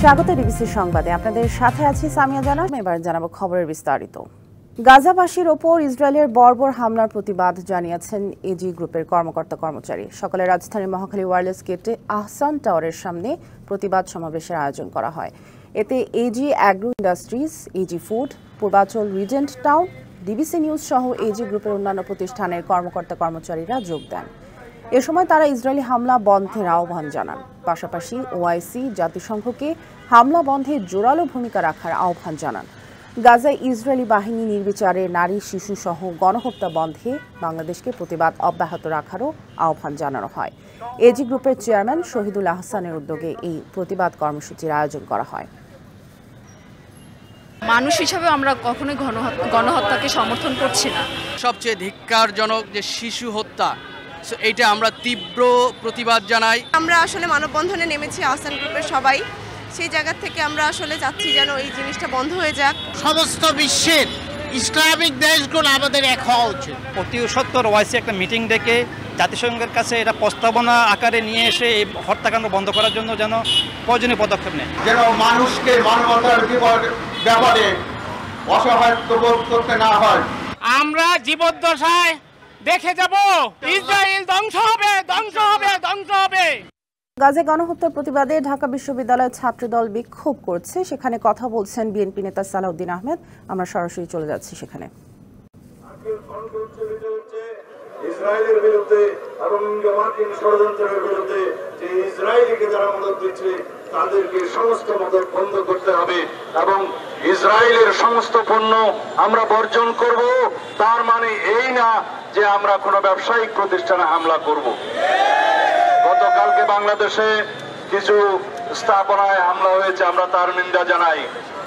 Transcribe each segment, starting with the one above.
স্বাগত ডিবিসি সংবাদে। আপনাদের সাথে আছি সামিয়া জানা। এবার জানাবো খবরের বিস্তারিত। গাজাবাসীর ওপর ইসরায়েলের বর্বর হামলার প্রতিবাদ জানিয়েছেন এজি গ্রুপের কর্মকর্তা কর্মচারী। সকালে রাজধানীর মহাখালী ওয়্যারলেস গেটে আহসান টাওয়ারের সামনে প্রতিবাদ সমাবেশের আয়োজন করা হয়। এতে AG agro industries, AG food, Purbachal Regent town, DBC news সহ এজি গ্রুপের অন্যান্য প্রতিষ্ঠানের কর্মকর্তা কর্মচারীরা যোগ দেন। এ সময় তারা ইসরায়েলি হামলা বন্ধের আহ্বান জানান। পাশাপাশি ওআইসি জাতিসংঘকে হামলা বন্ধে জোরালো ভূমিকা রাখার আহ্বান জানান। গাজায় ইসরায়েলি বাহিনী নির্বিচারে নারী, শিশু সহ গণহত্যা বন্ধে বাংলাদেশকে প্রতিবাদ অব্যাহত রাখারও আহ্বান জানানো হয়। এজি গ্রুপের চেয়ারম্যান শহীদুল আহসানের উদ্যোগে এই প্রতিবাদ কর্মসূচির আয়োজন করা হয়। মানুষ হিসাবে আমরা কখনোই গণহত্যাকে সমর্থন করছি না। সবচেয়ে ধিক্কারজনক যে শিশু হত্যা, এইটা আমরা তীব্র প্রতিবাদ জানাই। আমরা আসলে মানববন্ধনে নেমেছি আহসান গ্রুপের সবাই। সেই জায়গা থেকে আমরা আসলে চাচ্ছি যেন এই জিনিসটা বন্ধ হয়ে যাক। সমস্ত বিশ্বের ইসলামিক দেশগুলো আমাদের এক হওয়া উচিত। অতি সত্বর ওআইসি একটা মিটিং ডেকে জাতিসংঘের কাছে এটা প্রস্তাবনা আকারে নিয়ে এসে এই হত্যাকাণ্ড বন্ধ করার জন্য যেন প্রয়োজনীয় পদক্ষেপ নেয়, যেন মানুষকে মানবতার ব্যাপারে অসহায়ত্ব বোধ করতে না হয়। আমরা জীবদ্দশায় দেখে যাব ইসরায়েল ধ্বংস হবে, ধ্বংস হবে, ধ্বংস হবে। গাজায় গণহত্যার প্রতিবাদে ঢাকা বিশ্ববিদ্যালয়ের ছাত্রদল বিক্ষোভ করছে। সেখানে কথা বলছেন বিএনপি নেতা সালাউদ্দিন আহমেদ। আমরা সরাসরি চলে যাচ্ছি সেখানে। ইসরায়েলের বিরুদ্ধে এবং মার্কিন ষড়যন্ত্রের বিরুদ্ধে যে ইসরায়েলকে যারা মদত দিচ্ছে তাদেরকে সমস্ত মদত বন্ধ করতে হবে এবং ইসরায়েলের সমস্ত পণ্য আমরা বর্জন করব। তার মানে এই না যে আমরা কোনো ব্যবসায়িক প্রতিষ্ঠানে হামলা করব। গতকালকে বাংলাদেশে কিছু স্থাপনায় হামলা হয়েছে, আমরা তার নিন্দা জানাই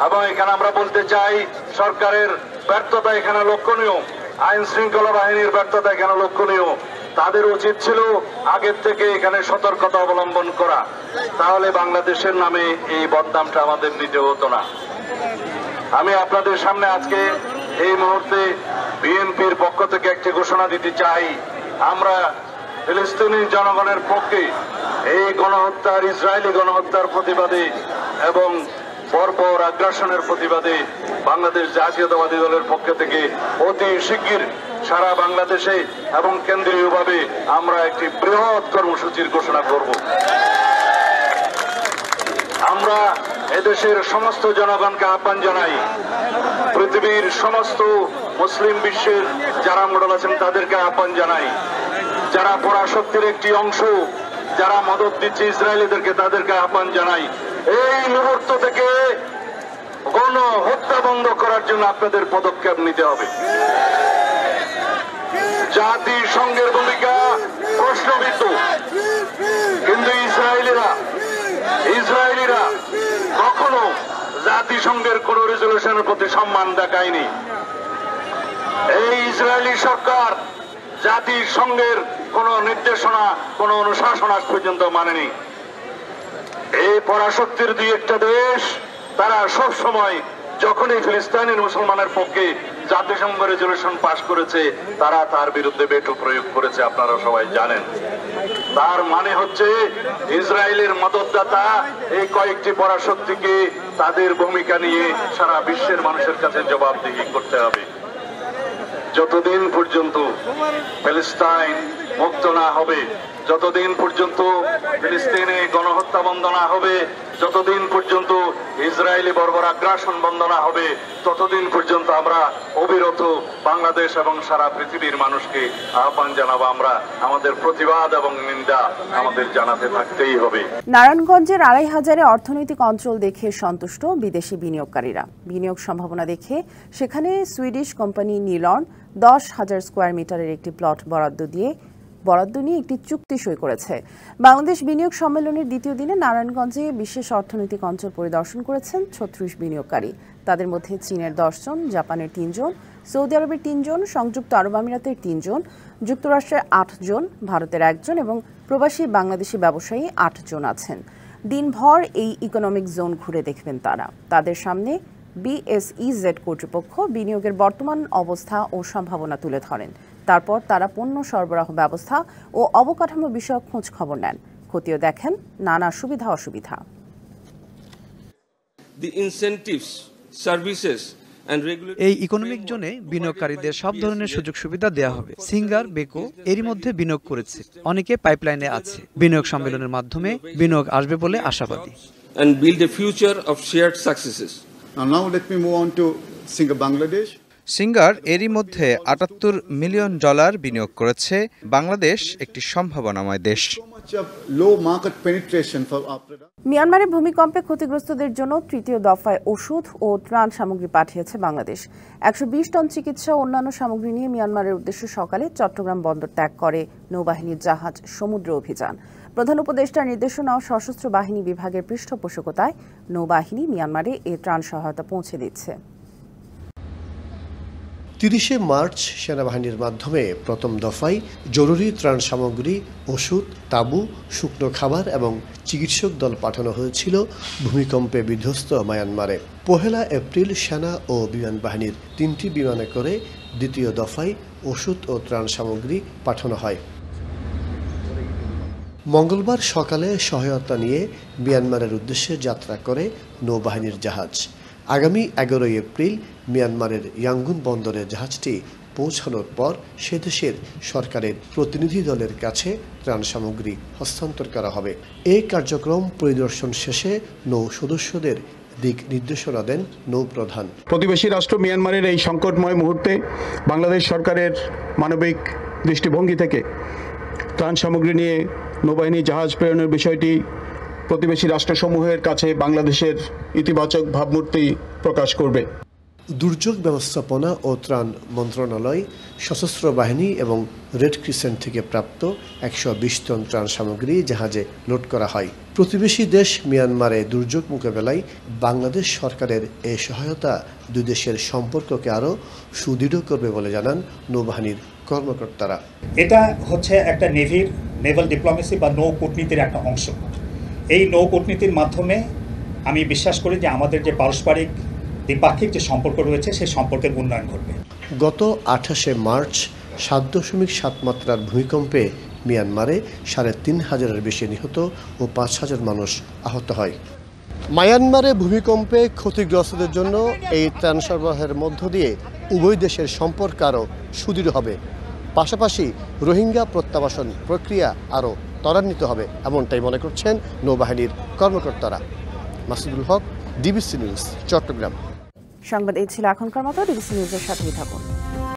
এবং এখানে আমরা বলতে চাই সরকারের ব্যর্থতা এখানে লক্ষণীয়, আইন শৃঙ্খলা বাহিনীর ব্যর্থতা এখানে লক্ষণীয়। তাদের উচিত ছিল আগের থেকে এখানে সতর্কতা অবলম্বন করা, তাহলে বাংলাদেশের নামে এই বদনামটা আমাদের নিতে হতো না। আমি আপনাদের সামনে আজকে এই মুহূর্তে বিএনপির পক্ষ থেকে একটি ঘোষণা দিতে চাই। আমরা ফিলিস্তিনি জনগণের পক্ষে এই গণহত্যার, ইসরায়েলি গণহত্যার প্রতিবাদে এবং বর্বর আগ্রাসনের প্রতিবাদে বাংলাদেশ জাতীয়তাবাদী দলের পক্ষ থেকে অতি শিগগির সারা বাংলাদেশে এবং কেন্দ্রীয়ভাবে আমরা একটি বৃহৎ কর্মসূচির ঘোষণা করব। আমরা এদেশের সমস্ত জনগণকে আহ্বান জানাই, পৃথিবীর সমস্ত মুসলিম বিশ্বের যারা মোড়ল আছেন তাদেরকে আহ্বান জানাই, যারা পরাশক্তির একটি অংশ, যারা মদত দিচ্ছে ইসরায়েলিদেরকে তাদেরকে আহ্বান জানাই, এই মুহূর্ত থেকে গণহত্যা বন্ধ করার জন্য আপনাদের পদক্ষেপ নিতে হবে। জাতিসংঘের ভূমিকা প্রশ্নবিদ্ধ, কিন্তু ইসরায়েলিরা কখনো জাতিসংঘের কোন রেজলিউশনের প্রতি সম্মান দেখায়নি। এই ইসরায়েলি সরকার জাতিসংঘের কোন নির্দেশনা, কোন অনুশাসন আজ পর্যন্ত মানেনি। এই পরাশক্তির দুই একটা দেশ তারা সব সময় যখনই ফিলিস্তিনের মুসলমানের পক্ষে জাতিসংঘ রেজলিউশন পাশ করেছে তারা তার বিরুদ্ধে ভেটো প্রয়োগ করেছে, আপনারা সবাই জানেন। তার মানে হচ্ছে ইসরায়েলের মদতদাতা এই কয়েকটি পরাশক্তিকে তাদের ভূমিকা নিয়ে সারা বিশ্বের মানুষের কাছে জবাবদিহি করতে হবে। যতদিন পর্যন্ত প্যালেস্টাইন মুক্ত না হবে, যতদিন পর্যন্ত ফিলিস্তিনে গণহত্যা বন্ধ না হবে, যতদিন পর্যন্ত ইসরায়েলি বর্বর আগ্রাসন বন্ধ না হবে, ততদিন পর্যন্ত আমরা অবিরত বাংলাদেশ এবং সারা পৃথিবীর মানুষকে আহ্বান জানাবো। আমরা আমাদের প্রতিবাদ এবং নিন্দা আমাদের জানাতে থাকতেই হবে। নারায়ণগঞ্জের ২৫০০ অর্থনৈতিক অঞ্চল দেখে সন্তুষ্ট বিদেশি বিনিয়োগকারীরা। বিনিয়োগ সম্ভাবনা দেখে সেখানে সুইডিশ কোম্পানি নিলন ১০,০০০ স্কোয়ার মিটারের একটি প্লট বরাদ্দ নিয়ে একটি চুক্তি সই করেছে। বাংলাদেশ বিনিয়োগ সম্মেলনের দ্বিতীয় দিনে নারায়ণগঞ্জে বিশেষ অর্থনৈতিক অঞ্চল পরিদর্শন করেছেন ৩৬ বিনিয়োগকারী। তাদের মধ্যে চীনের ১০ জন, জাপানের ৩ জন, সৌদি আরবের ৩ জন, সংযুক্ত আরব আমিরাতের ৩ জন, যুক্তরাষ্ট্রের ৮ জন, ভারতের ১ জন এবং প্রবাসী বাংলাদেশি ব্যবসায়ী ৮ জন আছেন। দিনভর এই ইকোনমিক জোন ঘুরে দেখবেন তারা। তাদের সামনে বিএসইজেড কর্তৃপক্ষ বিনিয়োগের বর্তমান অবস্থা ও সম্ভাবনা তুলে ধরেন। তারপর তারা পণ্য সরবরাহ ব্যবস্থা ও অবকাঠামো বিষয়ক খোঁজ খবর নেন, খতিয়ে দেখেন নানা সুবিধা অসুবিধা। the incentives, services এই ইকোনমিক জোনে বিনিয়োগকারীদের সব ধরনের সুযোগ সুবিধা দেওয়া হবে। সিঙ্গার, বেকো এরই মধ্যে বিনিয়োগ করেছে, অনেকে পাইপলাইনে আছে। বিনিয়োগ সম্মেলনের মাধ্যমে বিনিয়োগ আসবে বলে আশাবাদী। and build a future of shared successes. Now let me move on to Singer Bangladesh. Singer এরই মধ্যে $৭৮ মিলিয়ন বিনিয়োগ করেছে। বাংলাদেশ একটি সম্ভাবনাময় দেশ। মিয়ানমারে ভূমিকম্পে ক্ষতিগ্রস্তদের জন্য তৃতীয় দফায় ওষুধ ও ত্রাণ সামগ্রী পাঠিয়েছে বাংলাদেশ। 120 টন চিকিৎসা ও অন্যান্য সামগ্রী নিয়ে মিয়ানমারের উদ্দেশ্যে সকালে চট্টগ্রাম বন্দর ত্যাগ করে নৌবাহিনীর জাহাজ সমুদ্র অভিযান। প্রধান উপদেষ্টার নির্দেশনা ও সশস্ত্র বাহিনী বিভাগের পৃষ্ঠপোষকতায় নৌবাহিনী মিয়ানমারে এ ত্রাণ সহায়তা পৌঁছে দিচ্ছে। 30শে মার্চ সেনাবাহিনীর মাধ্যমে প্রথম দফায় জরুরি ত্রাণ সামগ্রী, ওষুধ, তাঁবু, শুকনো খাবার এবং চিকিৎসক দল পাঠানো হয়েছিল ভূমিকম্পে বিধ্বস্ত মায়ানমারে। 1 এপ্রিল সেনা ও বিমান বাহিনীর 3টি বিমানে করে দ্বিতীয় দফায় ওষুধ ও ত্রাণ সামগ্রী পাঠানো হয়। মঙ্গলবার সকালে সহায়তা নিয়ে মিয়ানমারের উদ্দেশ্যে যাত্রা করে নৌবাহিনীর জাহাজ। আগামী 11 এপ্রিল মিয়ানমারের ইয়াঙ্গুন বন্দরে জাহাজটি পৌঁছানোর পর সে দেশের সরকারের প্রতিনিধি দলের কাছে ত্রাণ সামগ্রী হস্তান্তর করা হবে। এই কার্যক্রম পরিদর্শন শেষে নৌ সদস্যদের দিক নির্দেশনা দেন নৌপ্রধান। প্রতিবেশী রাষ্ট্র মিয়ানমারের এই সংকটময় মুহূর্তে বাংলাদেশ সরকারের মানবিক দৃষ্টিভঙ্গি থেকে ত্রাণ সামগ্রী নিয়ে নৌবাহিনী জাহাজ প্রেরণের বিষয়টি প্রতিবেশী রাষ্ট্রসমূহের কাছে বাংলাদেশের ইতিবাচক ভাবমূর্তি প্রকাশ করবে। দুর্যোগ ব্যবস্থাপনা ও ত্রাণ মন্ত্রণালয়, সশস্ত্র বাহিনী এবং রেড ক্রিসেন্ট থেকে প্রাপ্ত 120 টন ত্রাণ সামগ্রী জাহাজে লোড করা হয়। প্রতিবেশী দেশ মিয়ানমারে দুর্যোগ মোকাবেলায় বাংলাদেশ সরকারের এই সহায়তা দুই দেশের সম্পর্ককে আরও সুদৃঢ় করবে বলে জানান নৌবাহিনীর কর্মকর্তারা। এটা হচ্ছে একটা নেভাল ডিপ্লোমেসি বা নৌ কূটনীতির একটা অংশ। এই নৌ কূটনীতির মাধ্যমে আমি বিশ্বাস করি যে আমাদের যে পারস্পরিক দ্বিপাক্ষিক যে সম্পর্ক রয়েছে সেই সম্পর্কের উন্নয়ন ঘটবে। গত 28শে মার্চ 7.7 মাত্রার ভূমিকম্পে মিয়ানমারে 3,500-এর বেশি নিহত ও 5,000 মানুষ আহত হয়। মায়ানমারে ভূমিকম্পে ক্ষতিগ্রস্তদের জন্য এই ত্রাণ সরবরাহের মধ্য দিয়ে উভয় দেশের সম্পর্ক আরও সুদৃঢ় হবে। পাশাপাশি রোহিঙ্গা প্রত্যাবাসন প্রক্রিয়া আরও ত্বরান্বিত হবে, এমনটাই মনে করছেন নৌবাহিনীর কর্মকর্তারা। মাসুদুল হক, ডিবিসি নিউজ, চট্টগ্রাম। সংবাদ এই ছিল এখনকার মতো। ডিবিসি নিউজের সাথেই থাকুন।